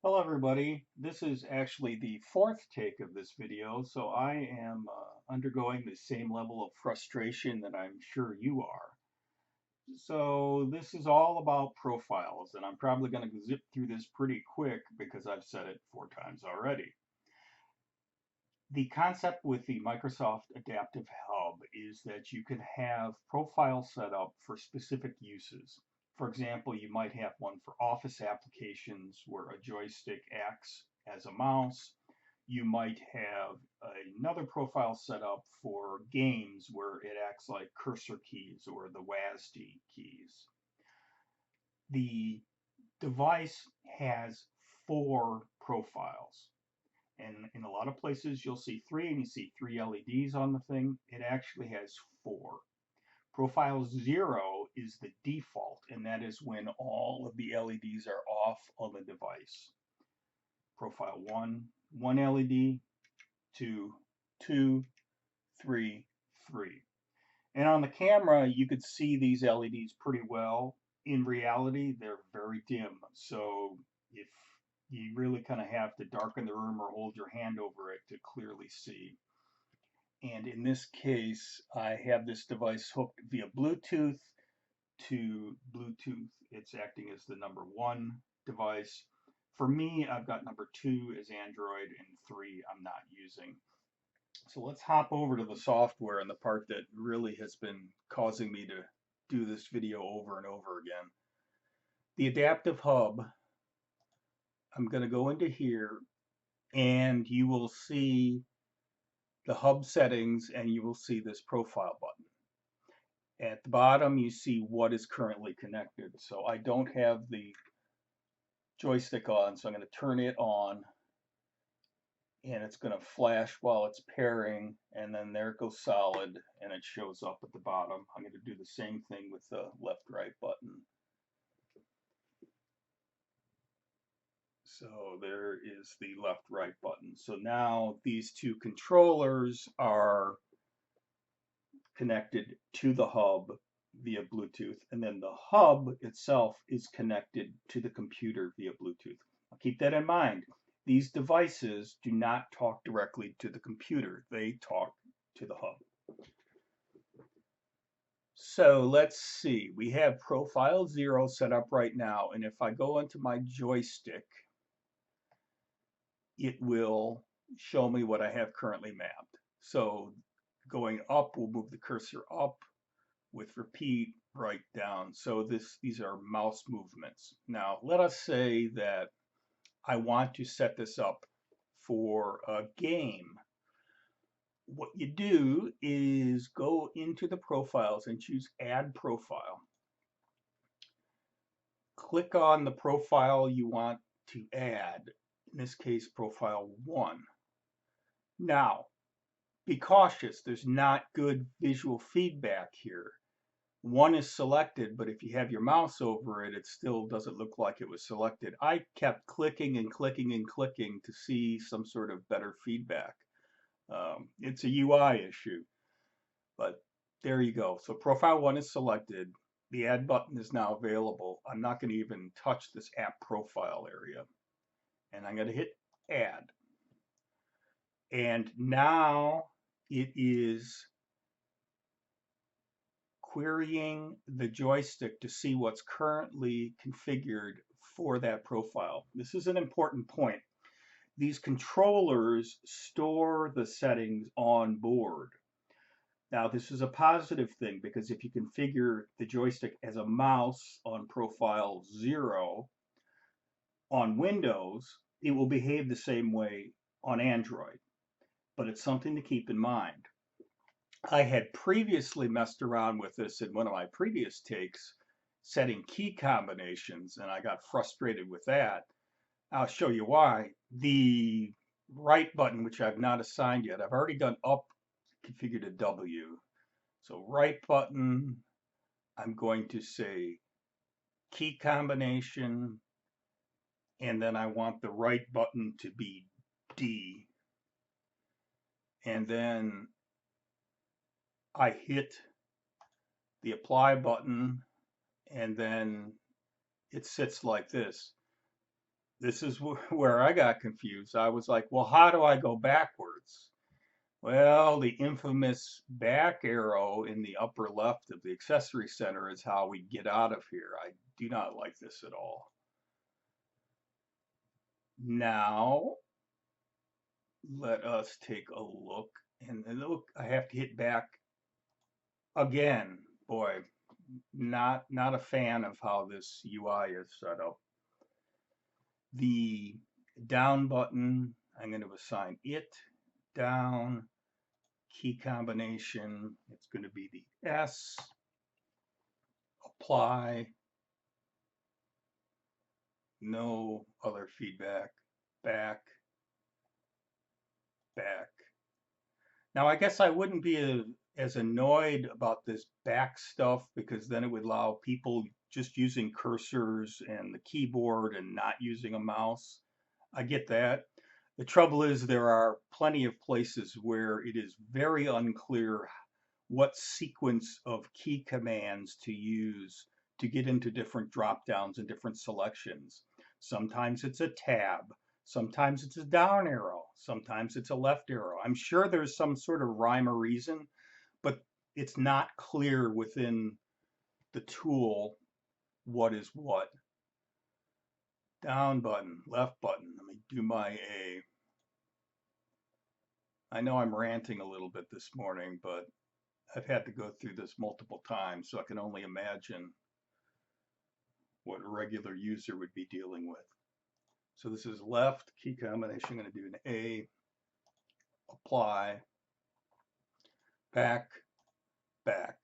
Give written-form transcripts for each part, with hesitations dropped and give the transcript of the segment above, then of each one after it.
Hello everybody, this is actually the fourth take of this video, so I am undergoing the same level of frustration that I'm sure you are. So this is all about profiles, and I'm probably going to zip through this pretty quick because I've said it 4 times already. The concept with the Microsoft Adaptive Hub is that you can have profiles set up for specific uses. For example, you might have one for office applications where a joystick acts as a mouse. You might have another profile set up for games where it acts like cursor keys or the WASD keys. The device has 4 profiles. And in a lot of places, you'll see 3 and you see 3 LEDs on the thing. It actually has 4. Profile 0 is the default, and that is when all of the LEDs are off on the device. Profile 1, 1 LED, 2, 2, 3, 3. And on the camera, you could see these LEDs pretty well. In reality, they're very dim. So if you really kind of have to darken the room or hold your hand over it to clearly see. And in this case, I have this device hooked via Bluetooth to Bluetooth. It's acting as the number 1 device. For me, I've got number 2 as Android and 3 I'm not using. So let's hop over to the software and the part that really has been causing me to do this video over and over again. The Adaptive Hub, I'm going to go into here and you will see the hub settings and you will see this profile button. At the bottom, you see what is currently connected. So I don't have the joystick on, so I'm going to turn it on and it's going to flash while it's pairing, and then there it goes solid and it shows up at the bottom. I'm going to do the same thing with the left right button. So there is the left right button. So now these 2 controllers are connected to the hub via Bluetooth, and then the hub itself is connected to the computer via Bluetooth. Now keep that in mind. These devices do not talk directly to the computer, they talk to the hub. So let's see, we have profile 0 set up right now, and if I go into my joystick, it will show me what I have currently mapped. So going up will move the cursor up, with repeat right down. So these are mouse movements. Now let us say that I want to set this up for a game. What you do is go into the profiles and choose add profile. Click on the profile you want to add, in this case profile 1. Now be cautious, there's not good visual feedback here. 1 is selected, but if you have your mouse over it, it still doesn't look like it was selected. I kept clicking and clicking and clicking to see some sort of better feedback. It's a UI issue, but there you go. So profile 1 is selected. The add button is now available. I'm not going to even touch this app profile area. And I'm going to hit add. And now it is querying the joystick to see what's currently configured for that profile. This is an important point. These controllers store the settings on board. Now, this is a positive thing because if you configure the joystick as a mouse on profile 0 on Windows, it will behave the same way on Android. But it's something to keep in mind. I had previously messed around with this in one of my previous takes, setting key combinations, and I got frustrated with that. I'll show you why. The right button, which I've not assigned yet, I've already done up configured to W. So right button, I'm going to say key combination, and then I want the right button to be D. And then I hit the apply button, and then it sits like this. this is where I got confused. I was like, well, how do I go backwards? Well, the infamous back arrow in the upper left of the accessory center is how we get out of here. I do not like this at all. Now, let us take a look. And look, I have to hit back again. Boy, not a fan of how this UI is set up. The down button, I'm going to assign it down. Key combination, it's going to be the S. Apply. No other feedback. Back. Back. Now, I guess I wouldn't be as annoyed about this back stuff because then it would allow people just using cursors and the keyboard and not using a mouse. I get that. The trouble is there are plenty of places where it is very unclear what sequence of key commands to use to get into different drop downs and different selections. Sometimes it's a tab. Sometimes it's a down arrow. Sometimes it's a left arrow. I'm sure there's some sort of rhyme or reason, but it's not clear within the tool what is what. Down button, left button. Let me do my A. I know I'm ranting a little bit this morning, but I've had to go through this multiple times, so I can only imagine what a regular user would be dealing with. So this is left, key combination, I'm going to do an A, apply, back, back.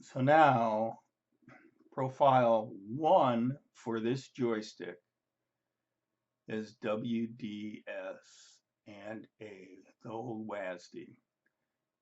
So now, profile 1 for this joystick is WDS and A, the old WASD.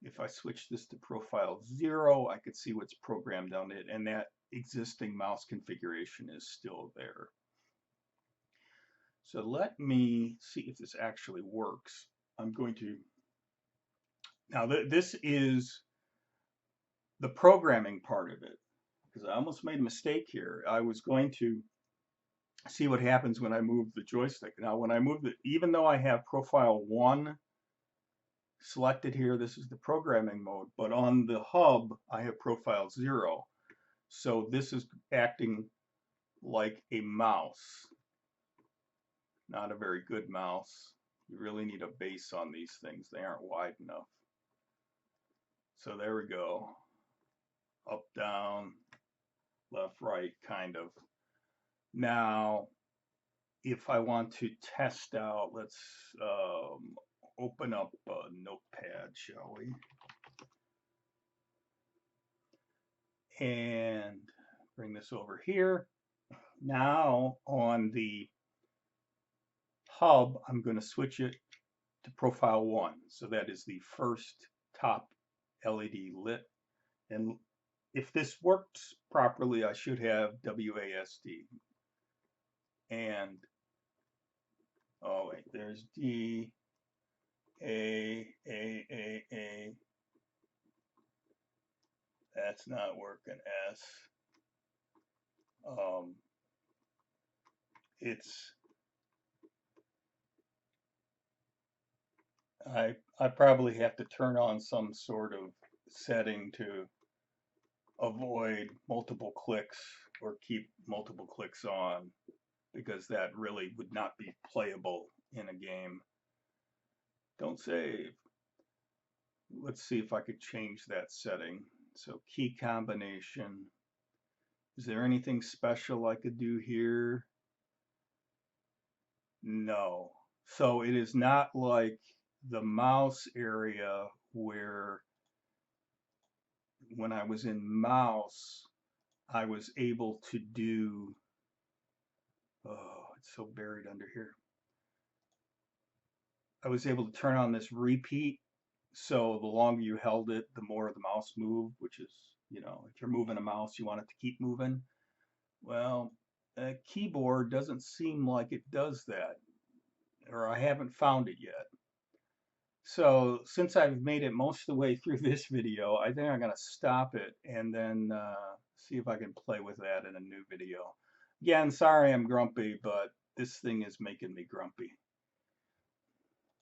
If I switch this to profile 0, I could see what's programmed on it, and that existing mouse configuration is still there. So let me see if this actually works. I'm going to, now this is the programming part of it, because I almost made a mistake here. I was going to see what happens when I move the joystick. Now when I move it, even though I have profile 1 selected here, this is the programming mode, but on the hub I have profile 0. So this is acting like a mouse. Not a very good mouse. You really need a base on these things. They aren't wide enough. So there we go. Up, down, left, right, kind of. Now, if I want to test out, let's open up a notepad, shall we? And bring this over here. Now on the hub, I'm going to switch it to profile 1. So that is the first top LED lit. And if this works properly, I should have WASD. And, oh wait, there's D, A. That's not working. S. I probably have to turn on some sort of setting to avoid multiple clicks or keep multiple clicks on, because that really would not be playable in a game. Don't save. Let's see if I could change that setting. So key combination. Is there anything special I could do here? No. So it is not like the mouse area where when I was in mouse, I was able to do, oh, it's so buried under here. I was able to turn on this repeat. So the longer you held it, the more the mouse moved, which is, you know, if you're moving a mouse, you want it to keep moving. Well, a keyboard doesn't seem like it does that, or I haven't found it yet. So since I've made it most of the way through this video, I think I'm going to stop it and then see if I can play with that in a new video. Again, sorry I'm grumpy, but this thing is making me grumpy.